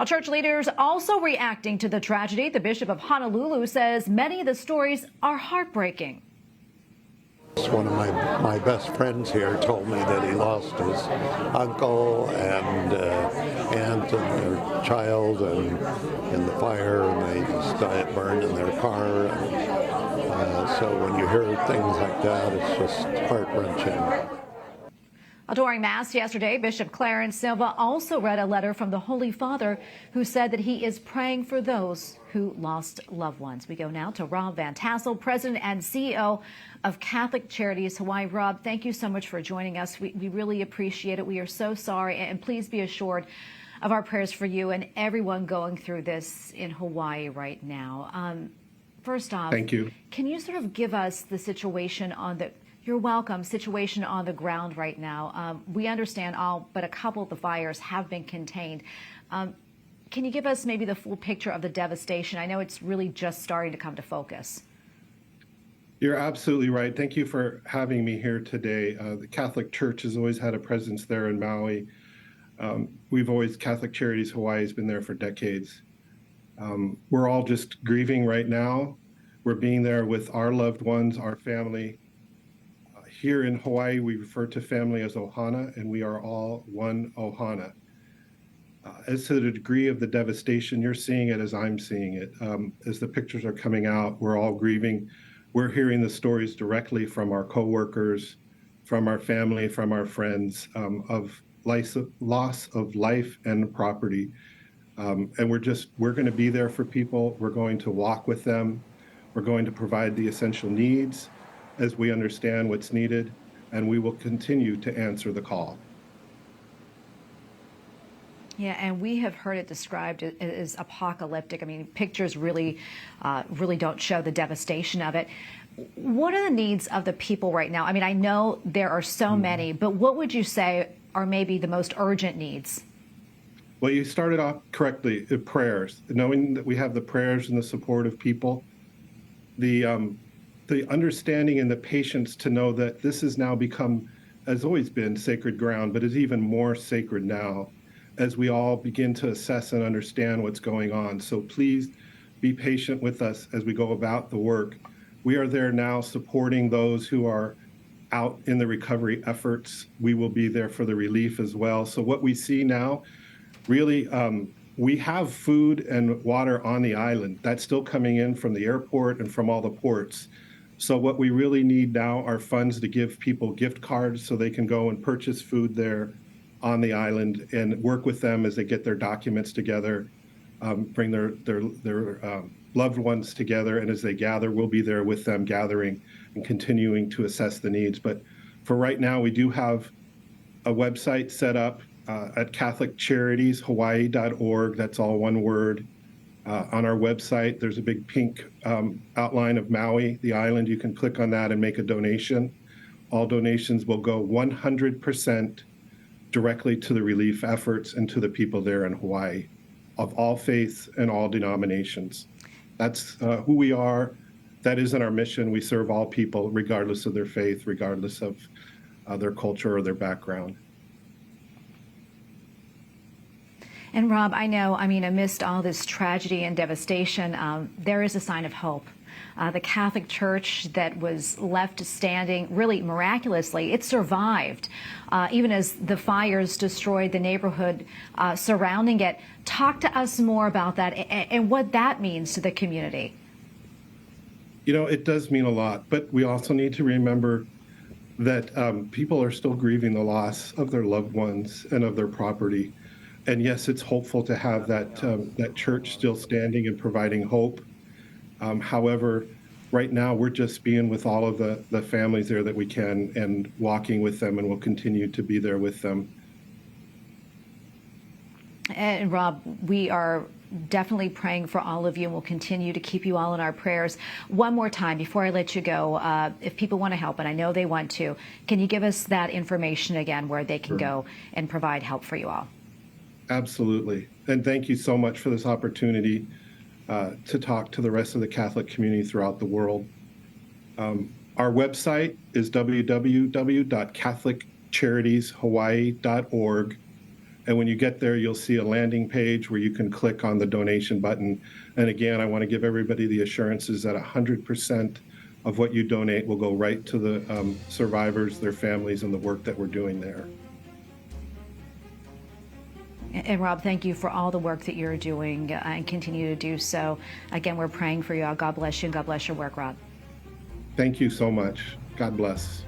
Well, church leaders also reacting to the tragedy. The Bishop of Honolulu says many of the stories are heartbreaking. One of my best friends here told me that he lost his uncle and aunt and their child in the fire, and they just died burned in their car. So when you hear things like that, it's just heart-wrenching. During Mass yesterday, Bishop Clarence Silva also read a letter from the Holy Father who said that he is praying for those who lost loved ones. We go now to Rob Van Tassell, President and CEO of Catholic Charities Hawaii. Rob, thank you so much for joining us. We really appreciate it. We are so sorry, and please be assured of our prayers for you and everyone going through this in Hawaii right now. First off, thank you. Can you sort of give us the situation on the situation on the ground right now? We understand all but a couple of the fires have been contained. Can you give us maybe the full picture of the devastation? I know it's really just starting to come to focus. You're absolutely right. Thank you for having me here today. The Catholic Church has always had a presence there in Maui. Catholic Charities Hawaii has been there for decades. We're all just grieving right now. We're being there with our loved ones, our family. Here in Hawaii, we refer to family as ohana, and we are all one ohana. As to the degree of the devastation, you're seeing it as I'm seeing it. As the pictures are coming out, we're all grieving. We're hearing the stories directly from our coworkers, from our family, from our friends, of loss of life and property. And we're going to be there for people. We're going to walk with them. We're going to provide the essential needs as we understand what's needed, and we will continue to answer the call. Yeah, and we have heard it described as apocalyptic. I mean, pictures really don't show the devastation of it. What are the needs of the people right now? I mean, I know there are so many, but what would you say are maybe the most urgent needs? Well, you started off correctly, prayers. Knowing that we have the prayers and the support of people, the understanding and the patience to know that this has now become, has always been sacred ground, but is even more sacred now as we all begin to assess and understand what's going on. So please be patient with us as we go about the work. We are there now supporting those who are out in the recovery efforts. We will be there for the relief as well. So what we see now, really, we have food and water on the island. That's still coming in from the airport and from all the ports. So what we really need now are funds to give people gift cards so they can go and purchase food there on the island and work with them as they get their documents together, bring their loved ones together, and as they gather, we'll be there with them gathering and continuing to assess the needs. But for right now, we do have a website set up at CatholicCharitiesHawaii.org. That's all one word. On our website, there's a big pink outline of Maui, the island. You can click on that and make a donation. All donations will go 100% directly to the relief efforts and to the people there in Hawaii, of all faiths and all denominations. That's who we are. That isn't our mission. We serve all people, regardless of their faith, regardless of their culture or their background. And Rob, I know, amidst all this tragedy and devastation, there is a sign of hope. The Catholic Church that was left standing, really miraculously, it survived, even as the fires destroyed the neighborhood surrounding it. Talk to us more about that and what that means to the community. You know, it does mean a lot, but we also need to remember that people are still grieving the loss of their loved ones and of their property. And yes, it's hopeful to have that church still standing and providing hope. However, right now we're just being with all of the families there that we can and walking with them, and we'll continue to be there with them. And Rob, we are definitely praying for all of you, and we'll continue to keep you all in our prayers. One more time before I let you go, if people want to help, and I know they want to, can you give us that information again where they can go and provide help for you all? Absolutely. And thank you so much for this opportunity to talk to the rest of the Catholic community throughout the world. Our website is www.catholiccharities.hawaii.org. And when you get there, you'll see a landing page where you can click on the donation button. And again, I want to give everybody the assurances that 100% of what you donate will go right to the survivors, their families, and the work that we're doing there. And Rob, thank you for all the work that you're doing and continue to do so. Again, we're praying for you. God bless you and God bless your work, Rob. Thank you so much. God bless.